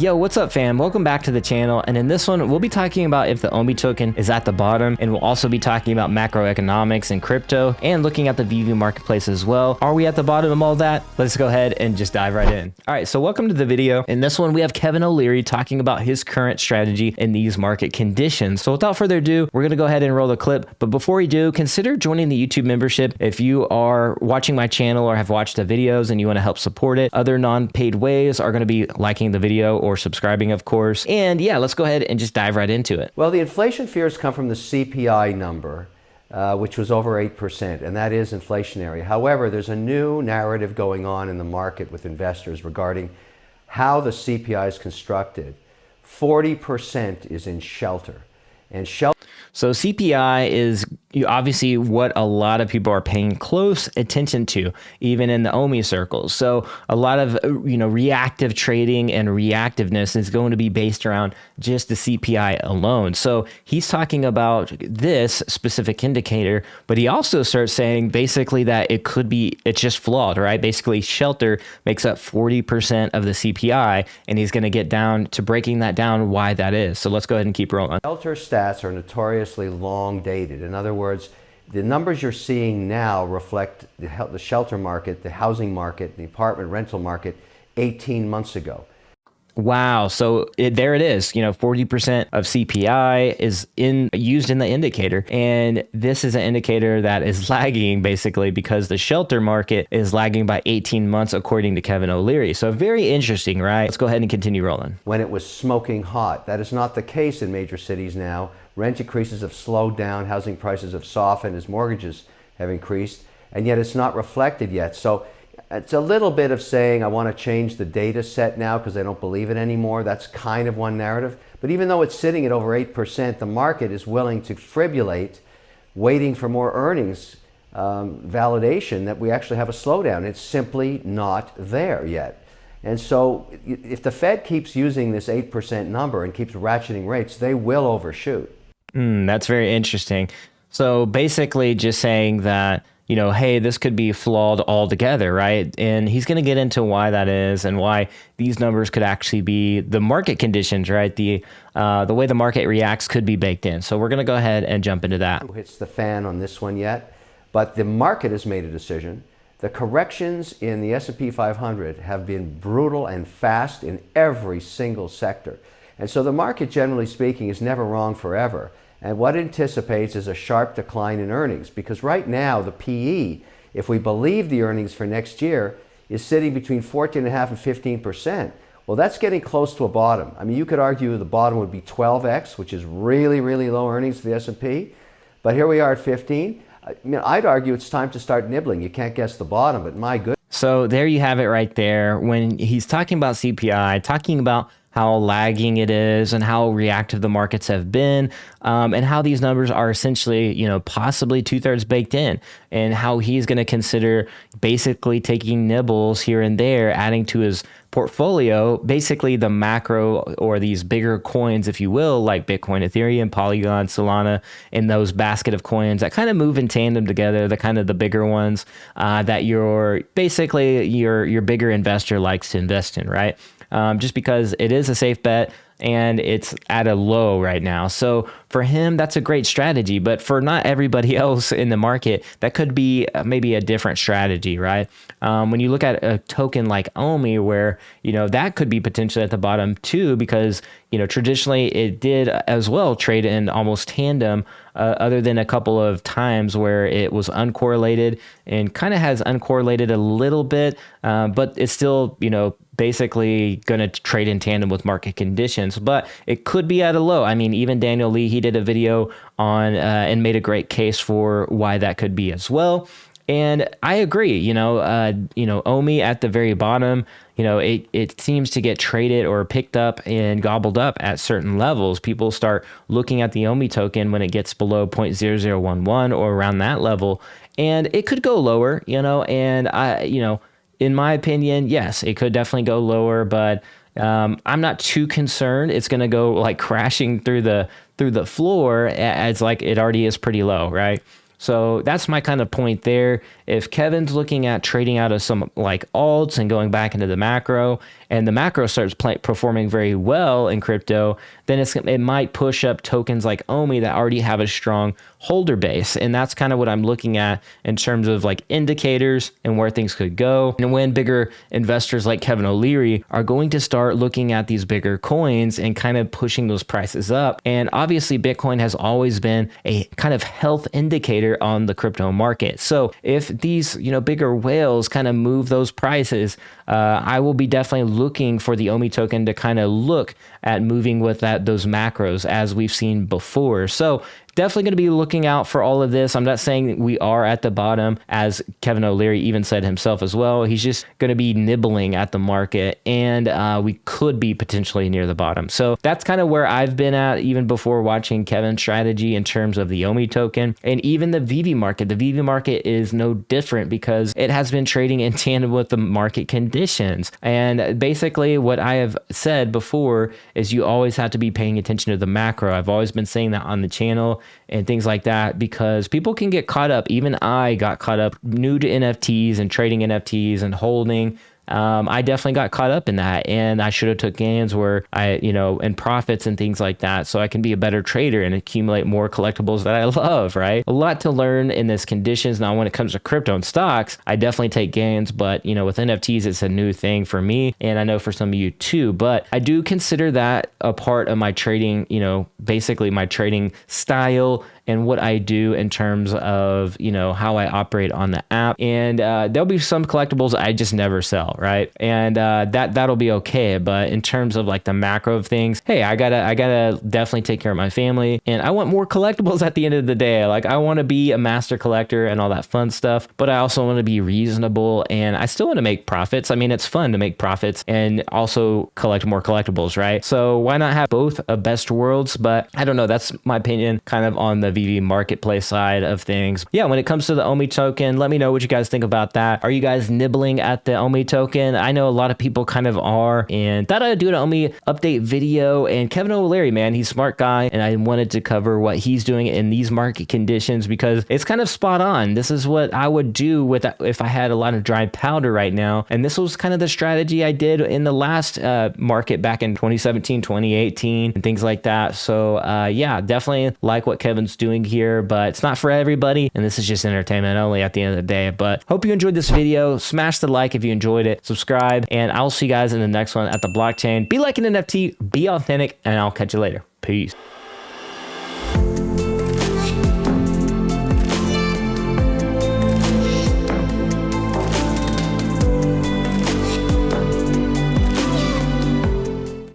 Yo, what's up fam? Welcome back to the channel, and in this one we'll be talking about if the Ecomi token is at the bottom, and we'll also be talking about macroeconomics and crypto and looking at the VeVe marketplace as well. Are we at the bottom of all that? Let's go ahead and just dive right in. All right, so welcome to the video. In this one we have Kevin O'Leary talking about his current strategy in these market conditions. So without further ado, we're gonna go ahead and roll the clip, but before we do, consider joining the YouTube membership if you are watching my channel or have watched the videos and you want to help support it. Other non-paid ways are going to be liking the video or subscribing, of course. And yeah, let's go ahead and just dive right into it. Well, the inflation fears come from the CPI number, which was over 8%, and that is inflationary. However, there's a new narrative going on in the market with investors regarding how the CPI is constructed. 40% is in shelter, and shelter. So CPI is obviously what a lot of people are paying close attention to, even in the Ecomi circles. So a lot of reactive trading and reactiveness is going to be based around just the CPI alone. So he's talking about this specific indicator, but he also starts saying basically that it's just flawed, right? Basically shelter makes up 40% of the CPI, and he's going to get down to breaking that down, why that is. So let's go ahead and keep rolling. Shelter stats are notoriously long dated. In other words, the numbers you're seeing now reflect the shelter market, the housing market, the apartment rental market 18 months ago. Wow. So there it is, 40% of CPI is used in the indicator. And this is an indicator that is lagging basically because the shelter market is lagging by 18 months, according to Kevin O'Leary. So very interesting, right? Let's go ahead and continue rolling. When it was smoking hot. That is not the case in major cities now. Rent increases have slowed down, housing prices have softened as mortgages have increased, and yet it's not reflected yet. So it's a little bit of saying I want to change the data set now because I don't believe it anymore. That's kind of one narrative. But even though it's sitting at over 8%, the market is willing to fibrillate, waiting for more earnings validation that we actually have a slowdown. It's simply not there yet. And so if the Fed keeps using this 8% number and keeps ratcheting rates, they will overshoot. That's very interesting. So basically just saying that, hey, this could be flawed altogether, right? And he's going to get into why that is and why these numbers could actually be the market conditions, right? The way the market reacts could be baked in. So we're going to go ahead and jump into that. Hits the fan on this one yet, but the market has made a decision. The corrections in the S&P 500 have been brutal and fast in every single sector. And so the market, generally speaking, is never wrong forever. And what it anticipates is a sharp decline in earnings, because right now the PE, if we believe the earnings for next year, is sitting between 14.5% and 15%. Well, that's getting close to a bottom. I mean, you could argue the bottom would be 12x, which is really, really low earnings for the S&P. But here we are at 15. I'd argue it's time to start nibbling. You can't guess the bottom, but my goodness. So there you have it right there. When he's talking about CPI, talking about how lagging it is and how reactive the markets have been, and how these numbers are essentially, possibly 2/3 baked in, and how he's going to consider basically taking nibbles here and there, adding to his portfolio, basically the macro or these bigger coins, if you will, like Bitcoin, Ethereum, Polygon, Solana, and those basket of coins that kind of move in tandem together, the kind of the bigger ones that your bigger investor likes to invest in, right? Just because it is a safe bet and it's at a low right now. So for him, that's a great strategy, but for not everybody else in the market, that could be maybe a different strategy, right? When you look at a token like Ecomi, where, that could be potentially at the bottom too, because, traditionally it did as well trade in almost tandem, other than a couple of times where it was uncorrelated and kind of has uncorrelated a little bit, but it's still, basically going to trade in tandem with market conditions, but it could be at a low. I mean, even Daniel Lee, he did a video on and made a great case for why that could be as well. And I agree, Ecomi at the very bottom, it seems to get traded or picked up and gobbled up at certain levels. People start looking at the Ecomi token when it gets below 0.0011 or around that level, and it could go lower, and in my opinion, yes, it could definitely go lower, but I'm not too concerned. It's going to go like crashing through the floor as like it already is pretty low, right? So that's my kind of point there. if Kevin's looking at trading out of some like alts and going back into the macro, and the macro starts performing very well in crypto, then it might push up tokens like Omi that already have a strong holder base. And that's kind of what I'm looking at in terms of like indicators and where things could go. And when bigger investors like Kevin O'Leary are going to start looking at these bigger coins and kind of pushing those prices up. And obviously Bitcoin has always been a kind of health indicator on the crypto market. So if these, bigger whales kind of move those prices, I will be definitely looking for the Omi token to kind of look at moving with those macros as we've seen before. So definitely going to be looking out for all of this. I'm not saying we are at the bottom, as Kevin O'Leary even said himself as well. He's just going to be nibbling at the market, and we could be potentially near the bottom. So that's kind of where I've been at even before watching Kevin's strategy in terms of the Omi token and even the VeVe market. The VeVe market is no different because it has been trading in tandem with the market conditions. And basically what I have said before is you always have to be paying attention to the macro. I've always been saying that on the channel and things like that, because people can get caught up. Even I got caught up new to NFTs and trading NFTs and holding. I definitely got caught up in that, and I should have took gains where and profits and things like that, so I can be a better trader and accumulate more collectibles that I love, right? A lot to learn in this conditions. Now, when it comes to crypto and stocks, I definitely take gains, but with NFTs, it's a new thing for me, and I know for some of you too, but I do consider that a part of my trading, basically my trading style and what I do in terms of, how I operate on the app. And there'll be some collectibles I just never sell, right? And that'll be okay. But in terms of like the macro of things, hey, I gotta definitely take care of my family, and I want more collectibles at the end of the day. Like, I want to be a master collector and all that fun stuff, but I also want to be reasonable, and I still want to make profits. I mean, it's fun to make profits and also collect more collectibles, right? So why not have both of best worlds? But I don't know. That's my opinion kind of on the VeVe marketplace side of things. Yeah, when it comes to the Omi token, let me know what you guys think about that. Are you guys nibbling at the Omi token? I know a lot of people kind of are, and thought I'd do an Omi update video. And Kevin O'Leary, man, he's a smart guy, and I wanted to cover what he's doing in these market conditions because it's kind of spot on. This is what I would do with if I had a lot of dry powder right now, and this was kind of the strategy I did in the last market back in 2017, 2018, and things like that. So yeah, definitely like what Kevin's doing here, but it's not for everybody, and this is just entertainment only at the end of the day. But hope you enjoyed this video. Smash the like if you enjoyed it, subscribe, and I'll see you guys in the next one at the blockchain. Be like an NFT, be authentic, and I'll catch you later. Peace.